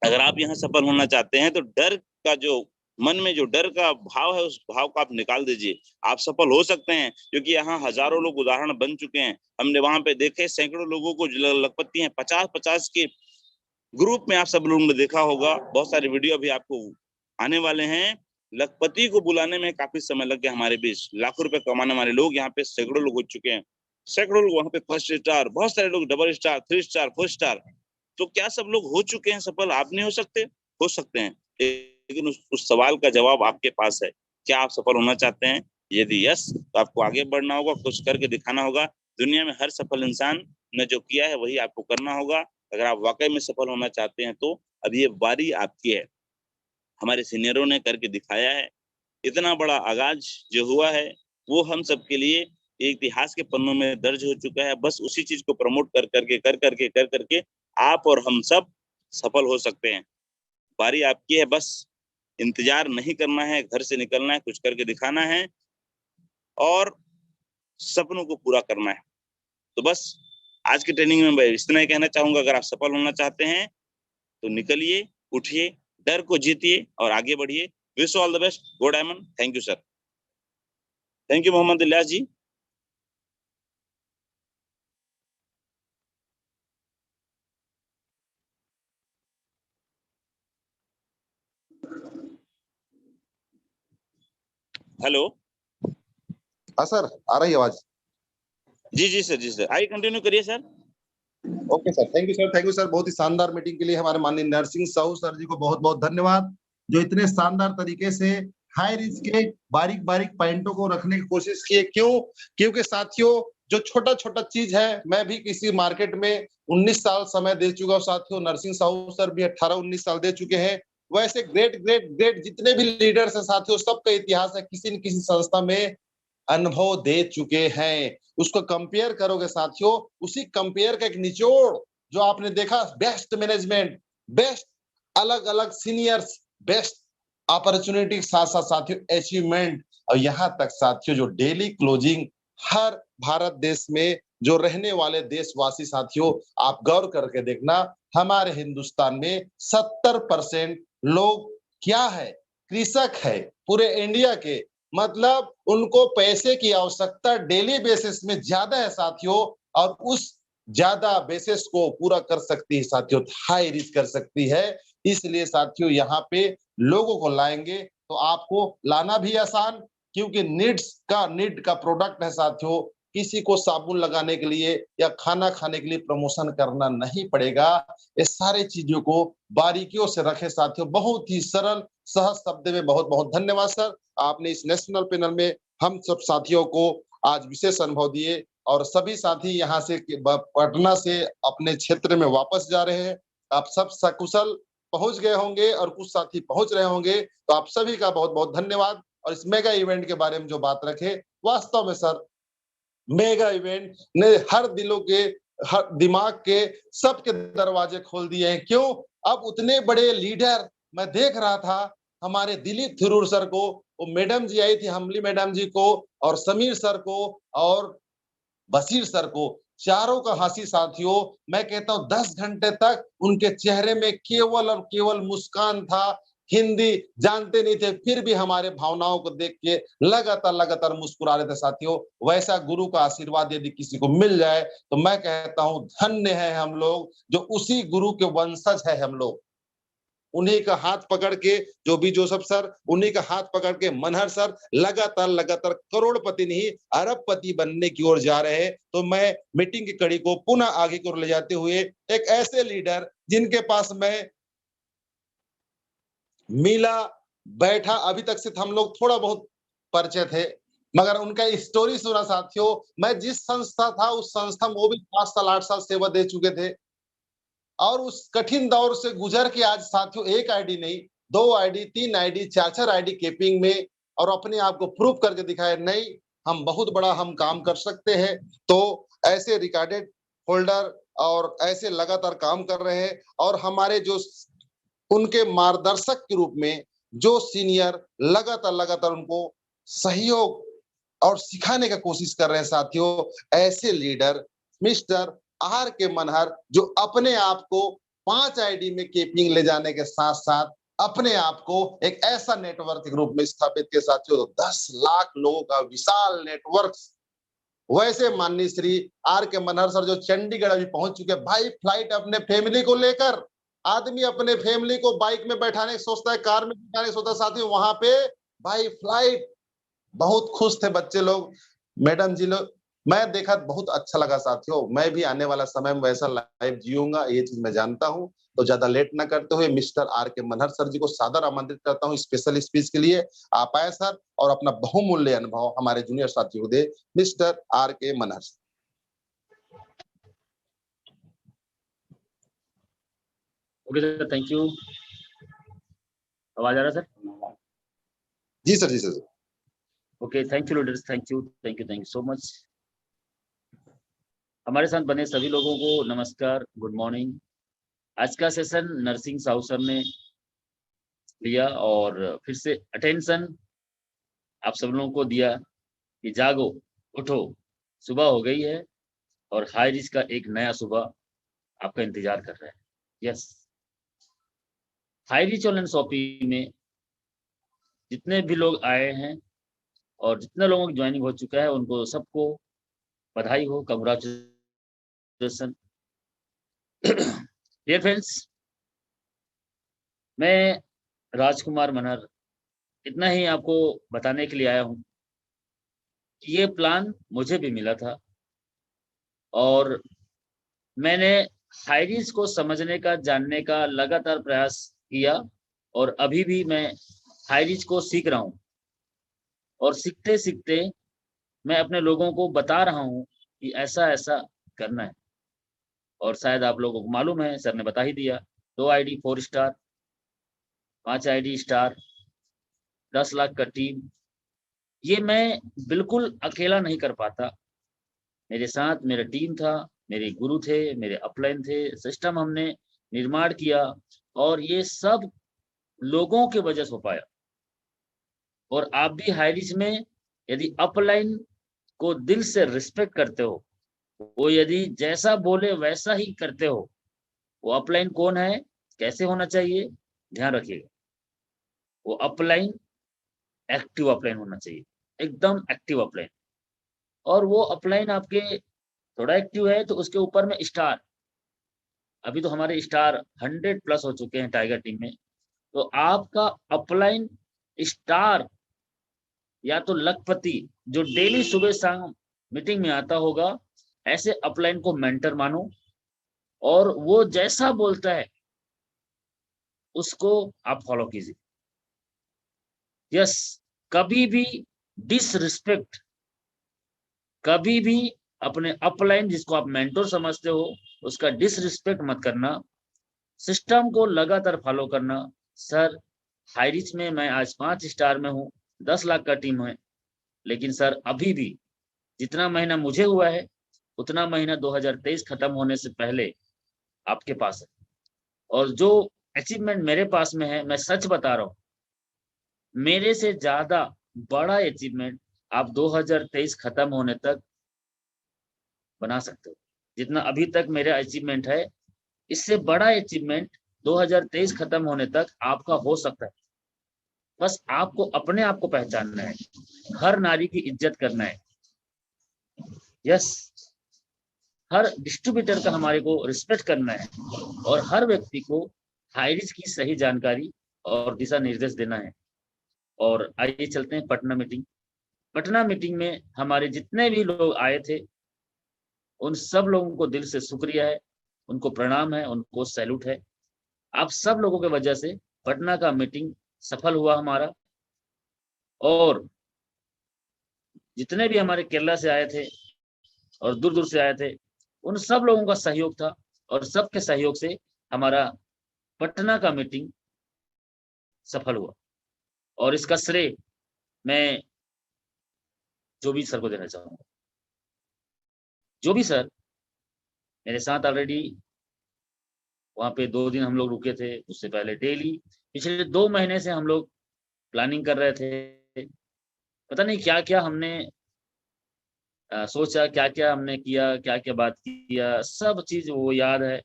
अगर आप यहाँ सफल होना चाहते हैं, तो डर का जो मन में जो डर का भाव है, उस भाव को आप निकाल दीजिए। आप सफल हो सकते हैं, क्योंकि यहाँ हजारों लोग उदाहरण बन चुके हैं। हमने वहां पे देखे सैकड़ों लोगों को लखपति हैं, 50-50 के ग्रुप में आप सब लोगों ने देखा होगा। बहुत सारे वीडियो अभी आपको आने वाले हैं। लखपति को बुलाने में काफी समय लग गया हमारे बीच। लाखों रुपए कमाने वाले लोग यहाँ पे सैकड़ों लोग हो चुके हैं। सैकड़ों लोग वहां पे फर्स्ट स्टार, बहुत सारे लोग डबल स्टार, 3 स्टार, 4 स्टार। तो क्या सब लोग हो चुके हैं सफल? आप नहीं हो सकते? हो सकते हैं, लेकिन उस सवाल का जवाब आपके पास है। क्या आप सफल होना चाहते हैं? यदि यस, तो आपको आगे बढ़ना होगा, कुछ करके दिखाना होगा। दुनिया में हर सफल इंसान ने जो किया है वही आपको करना होगा। अगर आप वाकई में सफल होना चाहते हैं, तो अब ये बारी आपकी है। हमारे सीनियरों ने करके दिखाया है। इतना बड़ा आगाज जो हुआ है, वो हम सबके लिए एक इतिहास के पन्नों में दर्ज हो चुका है। बस उसी चीज को प्रमोट कर करके आप और हम सब सफल हो सकते हैं। बारी आपकी है, बस इंतजार नहीं करना है, घर से निकलना है, कुछ करके दिखाना है और सपनों को पूरा करना है। तो बस आज की ट्रेनिंग में मैं इतना ही कहना चाहूंगा। अगर आप सफल होना चाहते हैं, तो निकलिए, उठिए, डर को जीतिए और आगे बढ़िए। Wish all the best. Go diamond. Thank you sir. Thank you Mohammad Ilyas ji. Hello. हाँ सर, आ रही है आवाज? जी जी सर, जी सर, आइए कंटिन्यू करिए sir. Okay sir, thank you sir, thank you sir. बहुत ही शानदार मीटिंग के लिए हमारे माननीय नरसिंह साहू सर जी को बहुत बहुत धन्यवाद, जो इतने शानदार तरीके से हाई रिस्क के बारीक बारीक पॉइंटों को रखने की कोशिश किए। क्यों? क्योंकि साथियों, जो छोटा छोटा चीज है, मैं भी किसी मार्केट में 19 साल समय दे चुका हूँ साथियों। नरसिंह साहू सर भी 18-19 साल दे चुके हैं। वैसे ग्रेट ग्रेट ग्रेट जितने भी लीडर्स हैं साथियों, सबका इतिहास है, किसी न किसी संस्था में अनुभव दे चुके हैं। उसको कंपेयर करोगे साथियों, उसी कंपेयर का एक निचोड़ जो आपने देखा, बेस्ट मैनेजमेंट, बेस्ट अलग अलग सीनियर्स, बेस्ट अपॉर्चुनिटी, साथ साथ साथियों अचीवमेंट, और यहाँ तक साथियों जो डेली क्लोजिंग हर भारत देश में जो रहने वाले देशवासी साथियों, आप गौर करके देखना, हमारे हिंदुस्तान में 70% लोग क्या है, कृषक है पूरे इंडिया के। मतलब उनको पैसे की आवश्यकता डेली बेसिस में ज्यादा है साथियों, और उस ज्यादा बेसिस को पूरा कर सकती है साथियों, हाई रिस्क कर सकती है। इसलिए साथियों यहाँ पे लोगों को लाएंगे तो आपको लाना भी आसान, क्योंकि नीड का प्रोडक्ट है साथियों। किसी को साबुन लगाने के लिए या खाना खाने के लिए प्रमोशन करना नहीं पड़ेगा। ये सारी चीजों को बारीकियों से रखे साथियों, बहुत ही सरल सहज शब्द में। बहुत बहुत धन्यवाद सर, आपने इस नेशनल पैनल में हम सब साथियों को आज विशेष अनुभव दिए और सभी साथी यहाँ से पटना से अपने क्षेत्र में वापस जा रहे हैं। आप सब सकुशल पहुंच गए होंगे और कुछ साथी पहुंच रहे होंगे, तो आप सभी का बहुत बहुत धन्यवाद। और इस मेगा इवेंट के बारे में जो बात रखे, वास्तव में सर मेगा इवेंट ने हर दिलों के, हर दिमाग के, सबके दरवाजे खोल दिए हैं। क्यों? अब उतने बड़े लीडर मैं देख रहा था, हमारे दिलीप थिरूर सर को, वो मैडम जी आई थी, हमली मैडम जी को, और समीर सर को, और बशीर सर को, चारों का हंसी साथियों, मैं कहता हूं 10 घंटे तक उनके चेहरे में केवल और केवल मुस्कान था। हिंदी जानते नहीं थे, फिर भी हमारे भावनाओं को देख के लगातार लगातार मुस्कुरा रहे थे साथियों। वैसा गुरु का आशीर्वाद यदि किसी को मिल जाए तो मैं कहता हूं धन्य है हम लोग, जो उसी गुरु के वंशज है हम लोग। उन्हीं का हाथ पकड़ के, जो भी जोसेफ सर, उन्हीं का हाथ पकड़ के मनहर सर लगातार लगातार करोड़पति नहीं अरबपति बनने की ओर जा रहे हैं। तो मैं मीटिंग की कड़ी को पुनः आगे की ओर ले जाते हुए, एक ऐसे लीडर जिनके पास मैं मिला, बैठा, अभी तक सिर्फ हम लोग थोड़ा बहुत परिचय थे, मगर उनका स्टोरी सुना साथियों। मैं जिस संस्था था उस संस्था में वो भी 5 साल 8 साल सेवा दे चुके थे, और उस कठिन दौर से गुजर के आज साथियों एक आईडी नहीं, 2 आईडी, 3 आईडी, 4-4 आईडी केपिंग में, और अपने आप को प्रूव करके दिखाया, नहीं हम बहुत बड़ा हम काम कर सकते हैं। तो ऐसे रिकॉर्डेड होल्डर और ऐसे लगातार काम कर रहे हैं, और हमारे जो उनके मार्गदर्शक के रूप में जो सीनियर लगातार लगातार उनको सहयोग और सिखाने का कोशिश कर रहे हैं साथियों, ऐसे leader mister R K Manhar, जो अपने आप को 5 आईडी में केपिंग ले जाने के साथ साथ अपने आप को एक ऐसा नेटवर्क के रूप में स्थापित के साथियों, तो 10 लाख लोगों का विशाल नेटवर्क। वैसे माननीय Shri are K Manhar sir जो चंडीगढ़ अभी पहुंच चुके हैं, भाई फ्लाइट अपने फैमिली को लेकर, आदमी अपने फैमिली को बाइक में बैठाने सोचता है, कार में बैठाने सोचता है साथियों, वहां पे भाई फ्लाइट, बहुत खुश थे बच्चे लोग, मैडम जी लोग। मैं देखा, बहुत अच्छा लगा साथियों। मैं भी आने वाला समय में वैसा लाइफ जीऊंगा, ये चीज मैं जानता हूं। तो ज्यादा लेट ना करते हुए mister R K Manhar sir जी को सादर आमंत्रित करता हूं स्पेशल स्पीच के लिए। आप आए सर और अपना बहुमूल्य अनुभव हमारे जूनियर साथियों को दे। Mister R K Manhar sir. Okay sir, thank you. आवाज आ रहा है सर? जी सर, जी sir. Okay, thank you leaders, thank you so much. हमारे साथ बने सभी लोगों को नमस्कार, गुड मॉर्निंग। आज का सेशन नरसिंह साहू सर ने लिया और फिर से अटेंशन आप सब लोगों को दिया कि जागो, उठो, सुबह हो गई है और हाई रिस्क का एक नया सुबह आपका इंतजार कर रहा है। Yes, high rich online shopping में जितने भी लोग आए हैं और जितने लोगों की ज्वाइनिंग हो चुका है, उनको सबको बधाई हो, कंग्रेचुलेशन। डियर फ्रेंड्स, मैं राजकुमार मनहर इतना ही आपको बताने के लिए आया हूँ कि ये प्लान मुझे भी मिला था और मैंने हाइरिस को समझने का, जानने का लगातार प्रयास किया और अभी भी मैं हाइरिस को सीख रहा हूँ और सीखते सीखते मैं अपने लोगों को बता रहा हूँ कि ऐसा ऐसा करना है। और शायद आप लोगों को मालूम है, सर ने बता ही दिया, 2 ID 4 star, 5 ID star, 10 lakh का टीम, ये मैं बिल्कुल अकेला नहीं कर पाता। मेरे साथ मेरा टीम था, मेरे गुरु थे, मेरे अपलाइन थे, सिस्टम हमने निर्माण किया और ये सब लोगों के वजह से हो पाया। और आप भी हाइरिस में यदि अपलाइन को दिल से रिस्पेक्ट करते हो, वो यदि जैसा बोले वैसा ही करते हो, वो अपलाइन कौन है, कैसे होना चाहिए, ध्यान रखिएगा। वो अपलाइन एक्टिव अपलाइन होना चाहिए, एकदम एक्टिव अपलाइन। और वो अपलाइन आपके थोड़ा एक्टिव है तो उसके ऊपर में स्टार, अभी तो हमारे स्टार 100 प्लस हो चुके हैं टाइगर टीम में। तो आपका अपलाइन स्टार या तो लखपति, जो डेली सुबह शाम मीटिंग में आता होगा, ऐसे अपलाइन को मेंटर मानो और वो जैसा बोलता है उसको आप फॉलो कीजिए। यस, कभी भी डिसरिस्पेक्ट, कभी भी अपने अपलाइन जिसको आप मेंटर समझते हो उसका डिसरिस्पेक्ट मत करना। सिस्टम को लगातार फॉलो करना। सर, हाई रिच में मैं आज 5 स्टार में हूँ, 10 लाख का टीम है, लेकिन सर अभी भी जितना महीना मुझे हुआ है उतना महीना 2023 खत्म होने से पहले आपके पास है। और जो अचीवमेंट मेरे पास में है, मैं सच बता रहा हूँ, मेरे से ज्यादा बड़ा अचीवमेंट आप 2023 खत्म होने तक बना सकते हो। जितना अभी तक मेरा अचीवमेंट है, इससे बड़ा अचीवमेंट 2023 खत्म होने तक आपका हो सकता है। बस आपको अपने आप को पहचानना है, हर नारी की इज्जत करना है। यस, हर डिस्ट्रीब्यूटर का हमारे को रिस्पेक्ट करना है और हर व्यक्ति को हाई रिस्क की सही जानकारी और दिशा निर्देश देना है। और आइए चलते हैं पटना मीटिंग। पटना मीटिंग में हमारे जितने भी लोग आए थे उन सब लोगों को दिल से शुक्रिया है, उनको प्रणाम है, उनको सैल्यूट है। आप सब लोगों के वजह से पटना का मीटिंग सफल हुआ हमारा। और जितने भी हमारे केरला से आए थे और दूर दूर से आए थे, उन सब लोगों का सहयोग था और सबके सहयोग से हमारा पटना का मीटिंग सफल हुआ। और इसका श्रेय मैं जो भी सर को देना चाहूंगा। जो भी सर मेरे साथ ऑलरेडी वहाँ पे 2 दिन हम लोग रुके थे, उससे पहले डेली पिछले 2 महीने से हम लोग प्लानिंग कर रहे थे। पता नहीं क्या क्या हमने सोचा, क्या क्या हमने किया, क्या क्या बात किया, सब चीज वो याद है।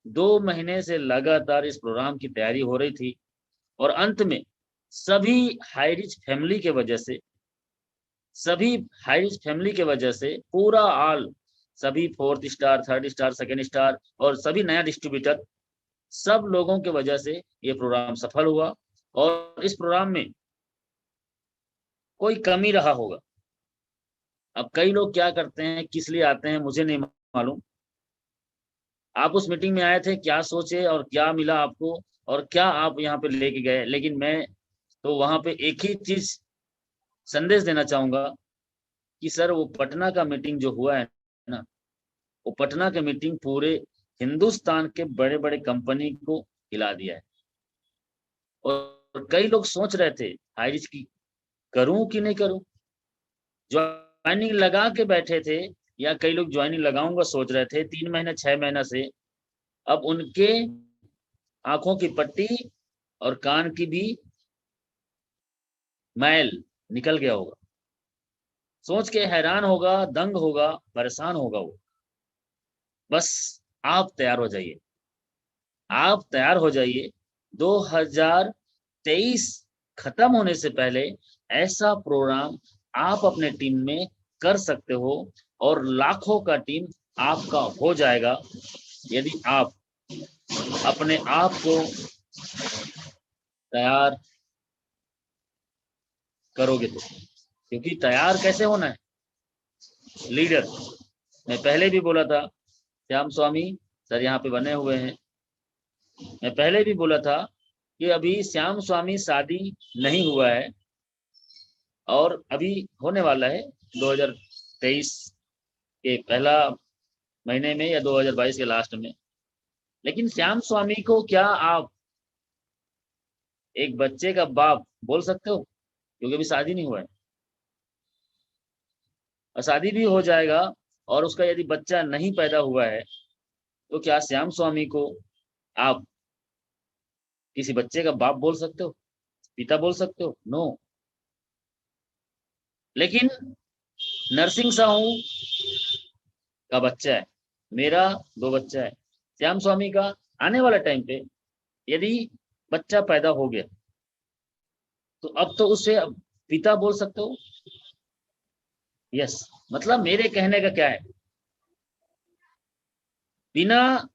2 महीने से लगातार इस प्रोग्राम की तैयारी हो रही थी और अंत में सभी हाई रिच फैमिली के वजह से, सभी हाई रिच फैमिली के वजह से पूरा ऑल सभी 4th star, 3rd star, 2nd star और सभी नया डिस्ट्रीब्यूटर, सब लोगों के वजह से ये प्रोग्राम सफल हुआ। और इस प्रोग्राम में कोई कमी रहा होगा। अब कई लोग क्या करते हैं, किस लिए आते हैं मुझे नहीं मालूम। आप उस मीटिंग में आए थे, क्या सोचे और क्या मिला आपको और क्या आप यहाँ पे लेके गए, लेकिन मैं तो वहां पे एक ही चीज संदेश देना चाहूंगा कि सर वो पटना का मीटिंग जो हुआ है ना, वो पटना का मीटिंग पूरे हिंदुस्तान के बड़े बड़े कंपनी को हिला दिया है। और कई लोग सोच रहे थे हाई रिच की करूं कि नहीं करूं, ज्वाइनिंग लगा के बैठे थे, या कई लोग ज्वाइनिंग लगाऊंगा सोच रहे थे 3 महीना 6 महीना से। अब उनके आंखों की पट्टी और कान की भी मैल निकल गया होगा, सोच के हैरान होगा, दंग होगा, परेशान होगा वो। बस आप तैयार हो जाइए, आप तैयार हो जाइए। 2023 खत्म होने से पहले ऐसा प्रोग्राम आप अपने टीम में कर सकते हो और लाखों का टीम आपका हो जाएगा यदि आप अपने आप को तैयार करोगे तो। क्योंकि तैयार कैसे होना है, लीडर, मैं पहले भी बोला था, श्याम स्वामी सर यहाँ पे बने हुए हैं, मैं पहले भी बोला था कि अभी श्याम स्वामी शादी नहीं हुआ है और अभी होने वाला है 2023 के पहला महीने में या 2022 के लास्ट में। लेकिन श्याम स्वामी को क्या आप एक बच्चे का बाप बोल सकते हो, क्योंकि अभी शादी नहीं हुआ है। और शादी भी हो जाएगा और उसका यदि बच्चा नहीं पैदा हुआ है तो क्या श्याम स्वामी को आप किसी बच्चे का बाप बोल सकते हो, पिता बोल सकते हो? नो। लेकिन नरसिंह साहू का बच्चा है, मेरा 2 बच्चा है, श्याम स्वामी का आने वाला टाइम पे यदि बच्चा पैदा हो गया तो अब तो उसे पिता बोल सकते हो। यस, मतलब मेरे कहने का क्या है, बिना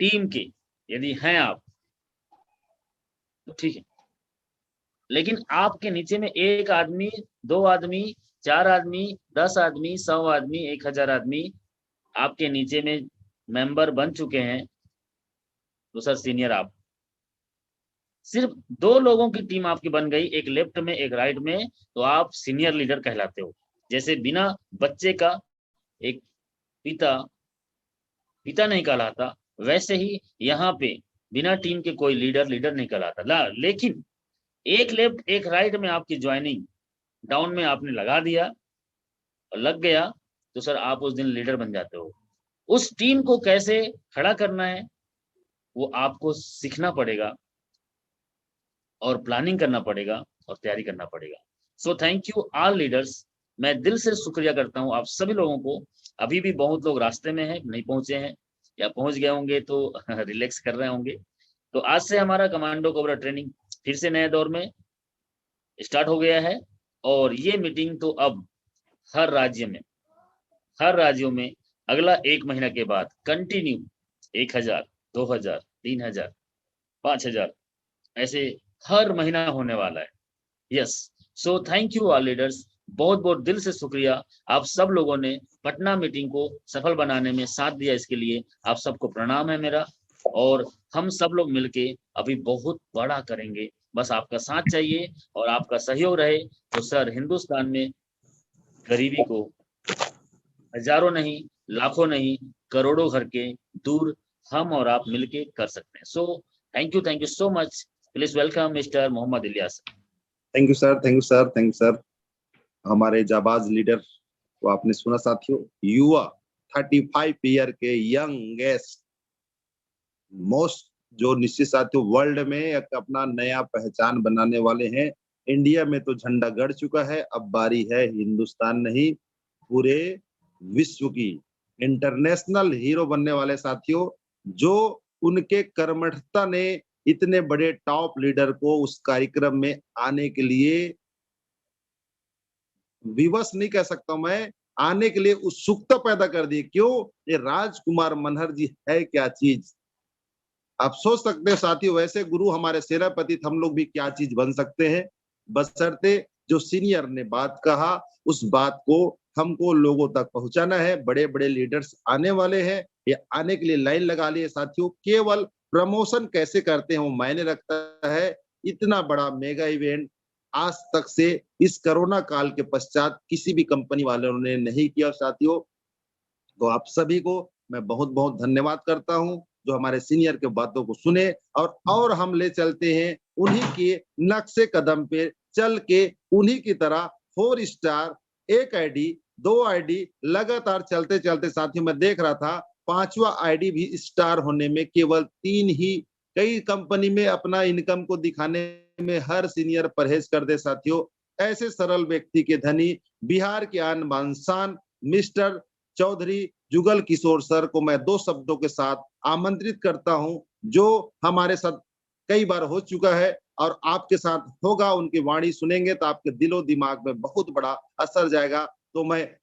टीम के यदि हैं आप तो ठीक है, लेकिन आपके नीचे में 1 आदमी 2 आदमी 4 आदमी, 10 आदमी, 100 आदमी, 1000 आदमी आपके नीचे में मेंबर बन चुके हैं, तो सर सीनियर आप। सिर्फ 2 लोगों की टीम आपकी बन गई, एक लेफ्ट में एक राइट में, तो आप सीनियर लीडर कहलाते हो। जैसे बिना बच्चे का एक पिता नहीं कहलाता, वैसे ही यहाँ पे बिना टीम के कोई लीडर नहीं कहलाता। लेकिन एक लेफ्ट एक राइट में आपकी ज्वाइनिंग डाउन में आपने लगा दिया और लग गया, तो सर आप उस दिन लीडर बन जाते हो। उस टीम को कैसे खड़ा करना है वो आपको सीखना पड़ेगा और प्लानिंग करना पड़ेगा और तैयारी करना पड़ेगा। सो थैंक यू ऑल लीडर्स। मैं दिल से शुक्रिया करता हूँ आप सभी लोगों को। अभी भी बहुत लोग रास्ते में हैं, नहीं पहुंचे हैं, या पहुंच गए होंगे तो रिलैक्स कर रहे होंगे। तो आज से हमारा कमांडो कोबरा ट्रेनिंग फिर से नए दौर में स्टार्ट हो गया है, और ये मीटिंग तो अब हर राज्यों में अगला 1 महीना के बाद कंटिन्यू 1000, 2000, 3000, 5000 ऐसे हर महीना होने वाला है। Yes, so thank you all leaders. बहुत बहुत दिल से शुक्रिया, आप सब लोगों ने पटना मीटिंग को सफल बनाने में साथ दिया, इसके लिए आप सबको प्रणाम है मेरा। और हम सब लोग मिलके अभी बहुत बड़ा करेंगे, बस आपका साथ चाहिए और आपका सहयोग रहे, तो सर हिंदुस्तान में गरीबी को हजारों नहीं, लाखों नहीं, करोड़ों घर के दूर हम और आप मिलके कर सकते हैं। So thank you so much. Please welcome mister Mohammed Ilyas. Thank you sir, thank you sir, thank you sir. हमारे जाबाज लीडर को आपने सुना साथियों, युवा 35 ईयर के यंगेस्ट मोस्ट, जो निश्चित साथियों वर्ल्ड में एक अपना नया पहचान बनाने वाले हैं। इंडिया में तो झंडा गड़ चुका है, अब बारी है हिंदुस्तान नहीं पूरे विश्व की इंटरनेशनल हीरो बनने वाले साथियों। जो उनके कर्मठता ने इतने बड़े टॉप लीडर को उस कार्यक्रम में आने के लिए विवश नहीं कह सकता मैं, आने के लिए उत्सुकता पैदा कर दी। क्यों? ये राजकुमार मनहर जी है क्या चीज। आप सोच सकते हैं साथियों, वैसे गुरु हमारे सेनापति, हम लोग भी क्या चीज बन सकते हैं, बशर्ते जो सीनियर ने बात कहा उस बात को हमको लोगों तक पहुंचाना है। बड़े बड़े लीडर्स आने वाले हैं, ये आने के लिए लाइन लगा लिए साथियों। केवल प्रमोशन कैसे करते हैं वो मायने रखता है। इतना बड़ा मेगा इवेंट आज तक से इस कोरोना काल के पश्चात किसी भी कंपनी वालों ने नहीं किया साथियों। तो आप सभी को मैं बहुत बहुत धन्यवाद करता हूं जो हमारे सीनियर के बातों को सुने, और हम ले चलते हैं उन्हीं के नक्शे कदम पे चल के, उन्हीं की तरह 4 स्टार, 1 आईडी, 2 आईडी लगातार चलते चलते साथियों मैं देख रहा था 5वां आईडी भी स्टार होने में केवल 3 ही। कई कंपनी में अपना इनकम को दिखाने में हर सीनियर परहेज कर दे साथियों। ऐसे सरल व्यक्ति के धनी बिहार के आन बान शान मिस्टर चौधरी जुगल किशोर सर को मैं 2 शब्दों के साथ आमंत्रित करता हूं, जो हमारे साथ कई बार हो चुका है और आपके साथ होगा। उनकी वाणी सुनेंगे तो आपके दिलो दिमाग में बहुत बड़ा असर जाएगा। तो मैं